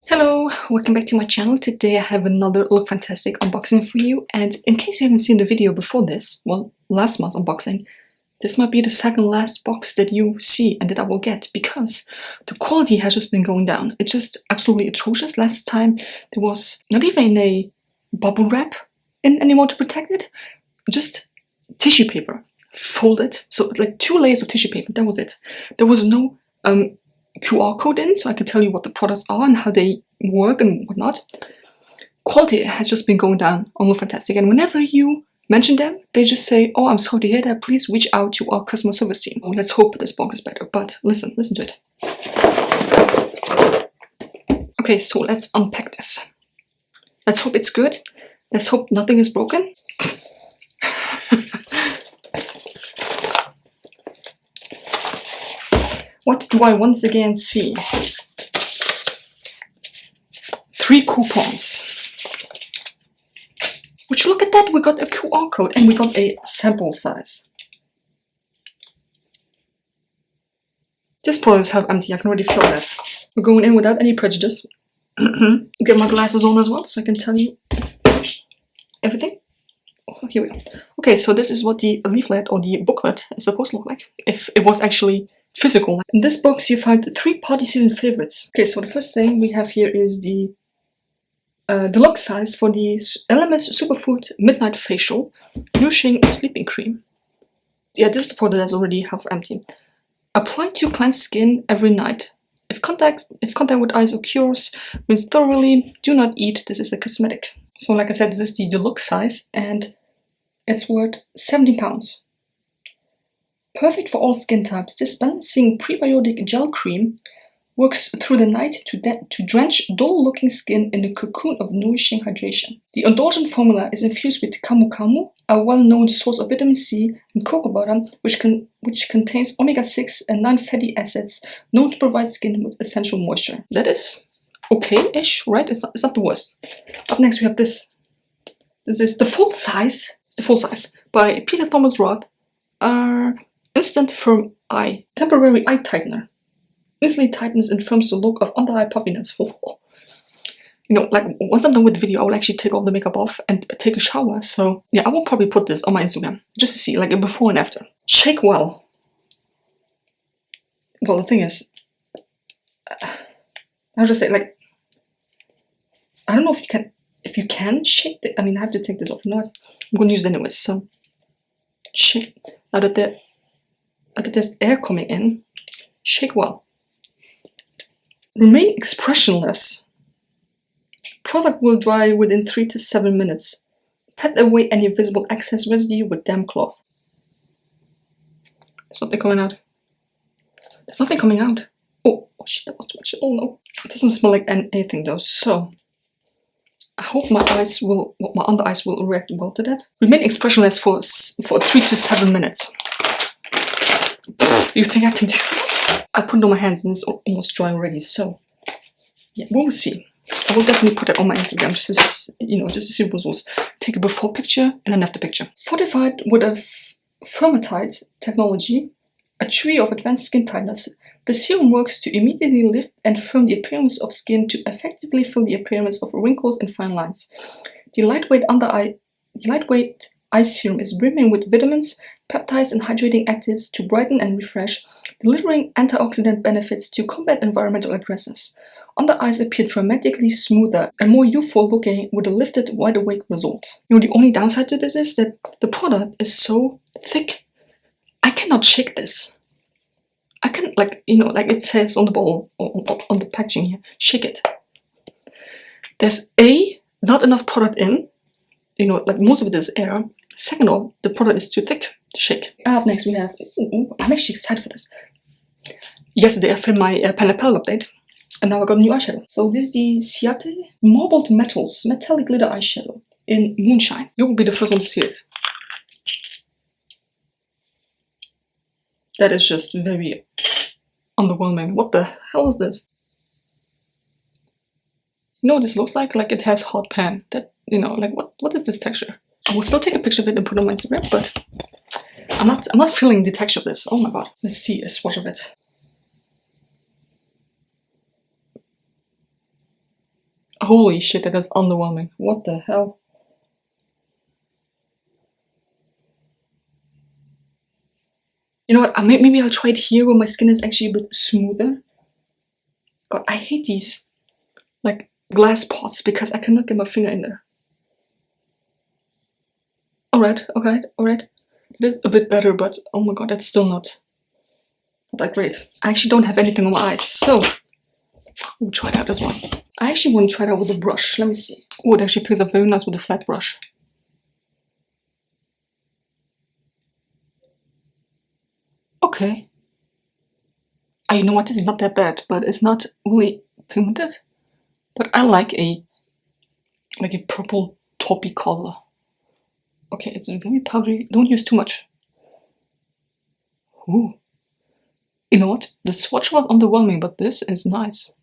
Hello, welcome back to my channel. Today I have another LookFantastic unboxing for you, and in case you haven't seen the video before this, well, last month's unboxing, this might be the second last box that you see and that I will get, because the quality has just been going down. It's just absolutely atrocious. Last time there was not even a bubble wrap in anymore to protect it, just tissue paper folded, so like 2 layers of tissue paper, that was it. There was no QR code in, so I can tell you what the products are and how they work and whatnot. Quality has just been going down on LookFantastic, and whenever you mention them, they just say, "Oh, I'm sorry to hear that. Please reach out to our customer service team." Oh, let's hope this box is better. But listen to it. Okay, so let's unpack this. Let's hope it's good. Let's hope nothing is broken. What do I once again see? 3 coupons. Would you look at that? We got a QR code and we got a sample size. This product is half empty, I can already feel that. We're going in without any prejudice. Get my glasses on as well so I can tell you everything. Oh, here we go. Okay, so this is what the leaflet or the booklet is supposed to look like, if it was actually physical. In this box you find 3 party season favorites. Okay, so the first thing we have here is the deluxe size for the LMS Superfood Midnight Facial Nourishing Sleeping Cream. Yeah, this is the product that's already half empty. Apply to cleanse skin every night. If contact with eyes occurs, rinse thoroughly. Do not eat. This is a cosmetic. So like I said, this is the deluxe size and it's worth £17. Perfect for all skin types, this balancing prebiotic gel cream works through the night to drench dull-looking skin in a cocoon of nourishing hydration. The indulgent formula is infused with camu camu, a well-known source of vitamin C, and cocoa butter, which contains omega-6 and 9 fatty acids known to provide skin with essential moisture. That is okay-ish, right? It's not the worst. Up next we have this. This is the full size. It's the full size by Peter Thomas Roth. Instant Firm Eye Temporary Eye Tightener. Instantly tightens and firms the look of under-eye puffiness. You know, like once I'm done with the video, I will actually take all the makeup off and take a shower. So yeah, I will probably put this on my Instagram just to see like a before and after. Shake well. Well, the thing is, I'll just say, like, I don't know if you can shake it. I mean, I have to take this off. You know what? I'm going to use it anyways. So shake. Now that there's air coming in, shake well. Remain expressionless. Product will dry within 3 to 7 minutes. Pat away any visible excess residue with damp cloth. There's nothing coming out. There's nothing coming out. Oh shit, that was too much. Oh no. It doesn't smell like anything though, so I hope my under eyes will react well to that. Remain expressionless for 3 to 7 minutes. You think I can do that? I put it on my hands and it's almost dry already, so yeah, we'll see. I will definitely put it on my Instagram just to see what results. Take a before picture and an after picture. Fortified with a Firmatide technology, a tree of advanced skin tightness, the serum works to immediately lift and firm the appearance of skin to effectively fill the appearance of wrinkles and fine lines. The lightweight eye serum is brimming with vitamins, peptides, and hydrating actives to brighten and refresh, delivering antioxidant benefits to combat environmental aggressors. Under eyes appear dramatically smoother and more youthful looking with a lifted, wide-awake result. You know, the only downside to this is that the product is so thick. I cannot shake this. I can, like it says on the bottle, on the packaging here, shake it. There's not enough product in. You know, like most of it is air. Second of all, the product is too thick to shake. Up next we have, I'm actually excited for this. Yesterday I filmed my pen and palette update, and now I got a new eyeshadow. So this is the Ciate Marbled Metals Metallic Glitter Eyeshadow in Moonshine. You will be the first one to see it. That is just very underwhelming. What the hell is this? You know what this looks like? Like it has hot pan. That, you know, like what is this texture? I will still take a picture of it and put it on my Instagram, but I'm not feeling the texture of this. Oh my god. Let's see a swatch of it. Holy shit, that is underwhelming. What the hell? You know what, maybe I'll try it here where my skin is actually a bit smoother. God, I hate these, like, glass pots because I cannot get my finger in there. Alright. It is a bit better, but oh my god, that's still not that great. I actually don't have anything on my eyes, so we'll try it out as well. I actually want to try it out with a brush. Let me see. Oh, it actually picks up very nice with a flat brush. Okay. You know what? This is not that bad, but it's not really pigmented. But I like a purple taupey color. Okay, it's very powdery. Don't use too much. Ooh. You know what? The swatch was underwhelming, but this is nice.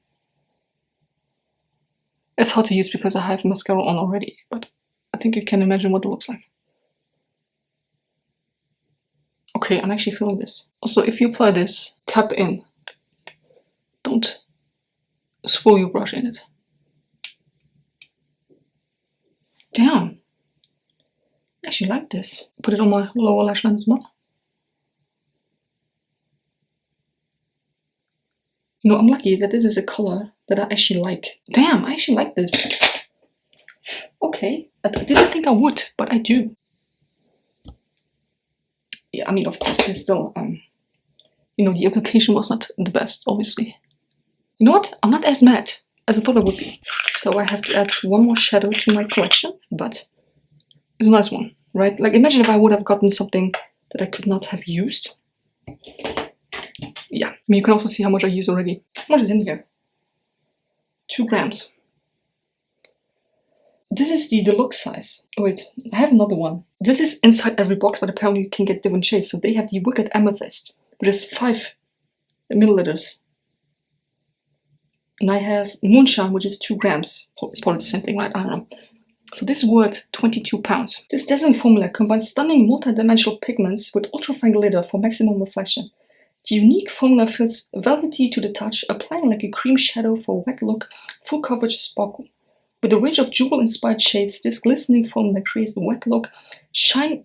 It's hard to use because I have mascara on already, but I think you can imagine what it looks like. Okay, I'm actually feeling this. Also, if you apply this, tap in. Don't swirl your brush in it. Damn. I actually like this. Put it on my lower lash line as well. You know, I'm lucky that this is a color that I actually like. Damn, I actually like this. Okay, I didn't think I would, but I do. Yeah, I mean, of course, there's still, you know, the application was not the best, obviously. You know what? I'm not as mad as I thought I would be. So I have to add one more shadow to my collection, but it's a nice one, right? Like, imagine if I would have gotten something that I could not have used. Yeah, I mean, you can also see how much I use already. How much is in here? 2 grams. This is the deluxe size. Oh wait, I have another one. This is inside every box, but apparently you can get different shades. So they have the Wicked Amethyst, which is 5 milliliters. And I have Moonshine, which is 2 grams. It's probably the same thing, right? I don't know. So this is worth £22. This dazzling formula combines stunning multi-dimensional pigments with ultrafine glitter for maximum reflection. The unique formula feels velvety to the touch, applying like a cream shadow for wet look, full coverage sparkle. With a range of jewel-inspired shades, this glistening formula creates a wet look shine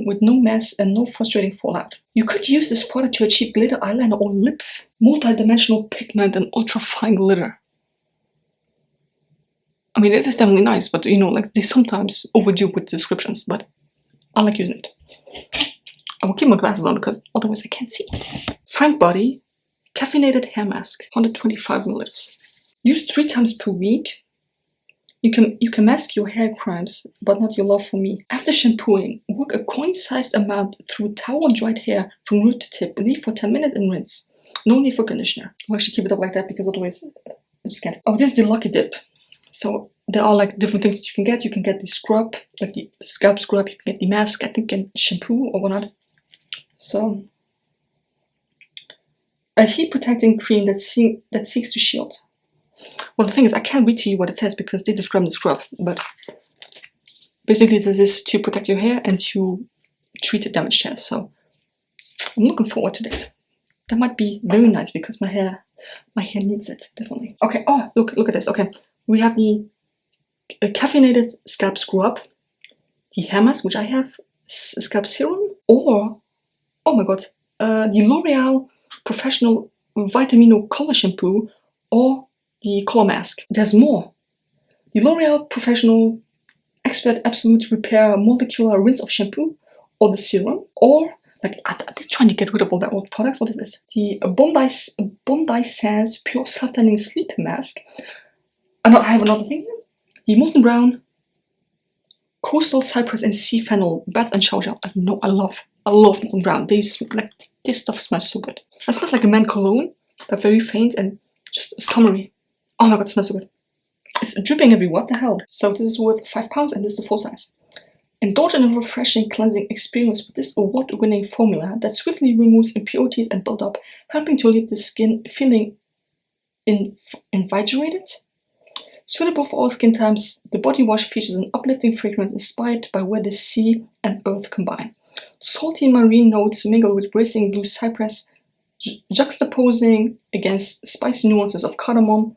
with no mess and no frustrating fallout. You could use this product to achieve glitter eyeliner or lips, multi-dimensional pigment and ultra-fine glitter. I mean, it is definitely nice, but you know, like they sometimes overdo with descriptions, but I like using it. I will keep my glasses on because otherwise I can't see. Frank Body Caffeinated Hair Mask, 125 milliliters. Used 3 times per week. You can mask your hair crimes, but not your love for me. After shampooing, work a coin-sized amount through towel-dried hair from root to tip. Leave for 10 minutes and rinse. No need for conditioner. I'll actually keep it up like that because otherwise I just can't. Oh, this is the Lucky Dip. So there are like different things that you can get. You can get the scrub, like the scalp scrub. You can get the mask, I think, and shampoo or whatnot. So a heat protecting cream that seeks to shield. Well, the thing is, I can't read to you what it says because they describe the scrub, but basically this is to protect your hair and to treat the damaged hair. So I'm looking forward to that. That might be very nice because my hair needs it, definitely. Okay, oh, look at this. Okay, we have the caffeinated scalp scrub, the hair mask, which I have, scalp serum, or, oh my god, the L'Oreal Professional Vitamino Color Shampoo, or the color mask. There's more. The L'Oreal Professional Expert Absolute Repair Molecular Rinse of Shampoo, or the serum, or like they're trying to get rid of all their old products. What is this? The Bondi Sands Pure Self-Tanning Sleep Mask. I have another thing here. The Molten Brown Coastal Cypress and Sea Fennel Bath and Shower Gel. I know I love Molten Brown. This stuff smells so good. It smells like a man cologne, but very faint and just summery. Oh my god, it smells so good. It's dripping everywhere. What the hell? So this is worth £5 and this is the full size. Indulge in a refreshing cleansing experience with this award-winning formula that swiftly removes impurities and buildup, helping to leave the skin feeling invigorated. Suitable for all skin types, the body wash features an uplifting fragrance inspired by where the sea and earth combine. Salty marine notes mingle with bracing blue cypress, juxtaposing against spicy nuances of cardamom,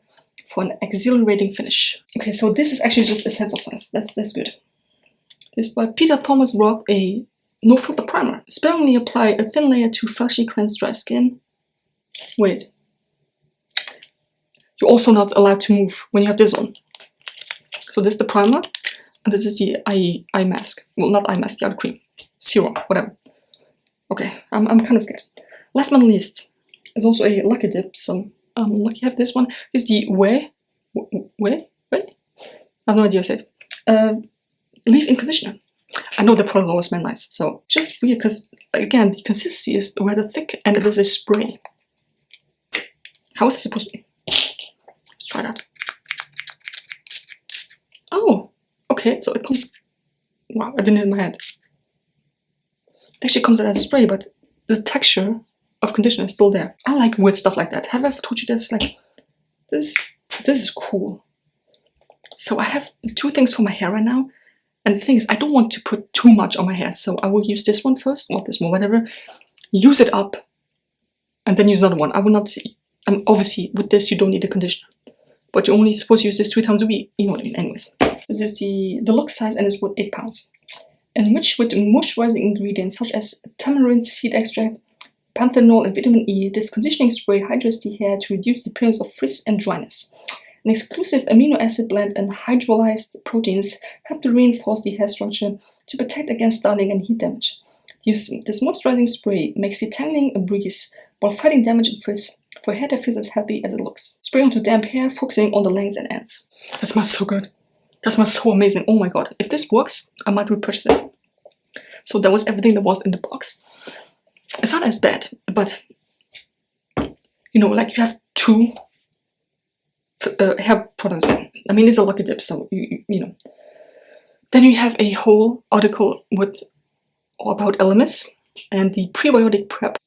for an exhilarating finish. Okay, so this is actually just a sample size. That's good. This is by Peter Thomas Roth, a no filter primer. Sparingly apply a thin layer to freshly cleansed dry skin. Wait. You're also not allowed to move when you have this on. So this is the primer, and this is the eye mask. Well, not eye mask, the eye cream. Serum, whatever. Okay, I'm kind of scared. Last but not least, there's also a Lucky Dip, so I'm lucky I have this one. This is the Way? I have no idea how to say it. Leave-in conditioner. I know the product always smells nice, so just weird because, again, the consistency is rather thick and it is a spray. How is it supposed to be? Let's try that. Oh, okay, so it comes. Wow, I didn't hit my head. It actually comes as a spray, but the texture of conditioner is still there. I like weird stuff like that. Have I ever told you this? Like, this is cool. So I have two things for my hair right now. And the thing is, I don't want to put too much on my hair, so I will use this one first, or this one, whatever. Use it up, and then use another one. I will not. Obviously, with this, you don't need a conditioner, but you're only supposed to use this 3 times a week. You know what I mean. Anyways, this is the deluxe size, and it's worth 8 pounds. Enriched with moisturizing ingredients such as tamarind seed extract, panthenol, and vitamin E, this conditioning spray hydrates the hair to reduce the appearance of frizz and dryness. An exclusive amino acid blend and hydrolyzed proteins help to reinforce the hair structure to protect against styling and heat damage. This moisturizing spray makes detangling a breeze while fighting damage and frizz for hair that feels as healthy as it looks. Spray onto damp hair, focusing on the lengths and ends. That smells so good. That smells so amazing. Oh my god. If this works, I might repurchase this. So that was everything that was in the box. It's not as bad, but you know, like you have 2 hair products in. I mean, it's a Lucky Dip, so you know. Then you have a whole article with about LMS and the prebiotic prep.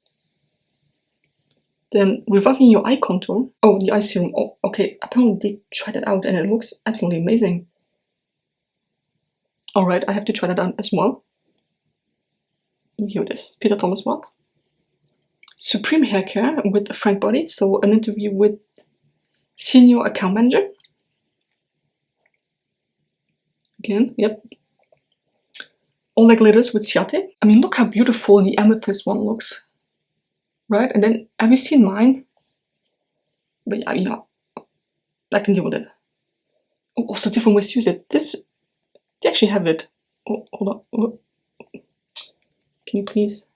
Then reviving your eye contour. Oh, the eye serum. Oh, okay. Apparently they tried it out and it looks absolutely amazing. All right, I have to try that out as well. Here it is. Peter Thomas Roth. Supreme Hair Care with Frank Body. So an interview with Senior Account Manager. Again, yep. All That Glitters with Ciate. I mean, look how beautiful the amethyst one looks. Right? And then, have you seen mine? But yeah, you know, I can deal with it. Oh, also different ways to use it. This, they actually have it. Oh, hold on. Oh. Can you please?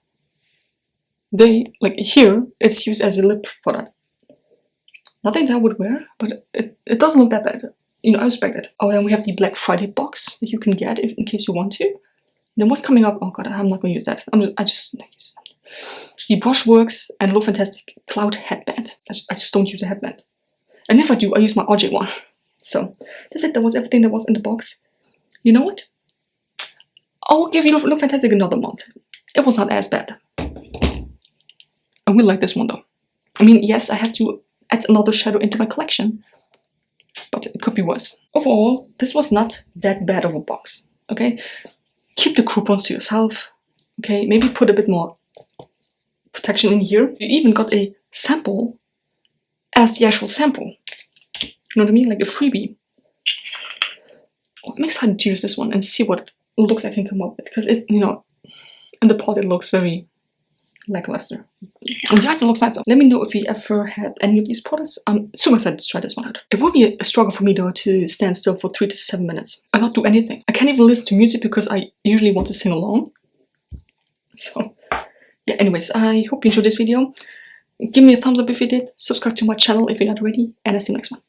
They, like here, it's used as a lip product. Nothing that I would wear, but it doesn't look that bad. You know, I respect it. Oh, then we have the Black Friday box that you can get in case you want to. Then what's coming up? Oh god, I'm not going to use that. I just use that. The Brushworks and LookFantastic Cloud Headband. I just don't use a headband. And if I do, I use my RJ one. So that's it. That was everything that was in the box. You know what? I'll give you LookFantastic another month. It was not as bad. I will like this one though. I mean, yes, I have to add another shadow into my collection, but it could be worse. Overall, this was not that bad of a box, okay? Keep the coupons to yourself, okay? Maybe put a bit more protection in here. You even got a sample as the actual sample. You know what I mean? Like a freebie. I'm excited to use this one and see what it looks like I can come up with, because it, you know, in the pot it looks very lackluster. And the item looks nice though. Let me know if you ever had any of these products. I'm super excited to try this one out. It would be a struggle for me though to stand still for 3 to 7 minutes and not do anything. I can't even listen to music because I usually want to sing along. So yeah, anyways, I hope you enjoyed this video. Give me a thumbs up if you did. Subscribe to my channel if you're not already, and I'll see you next one.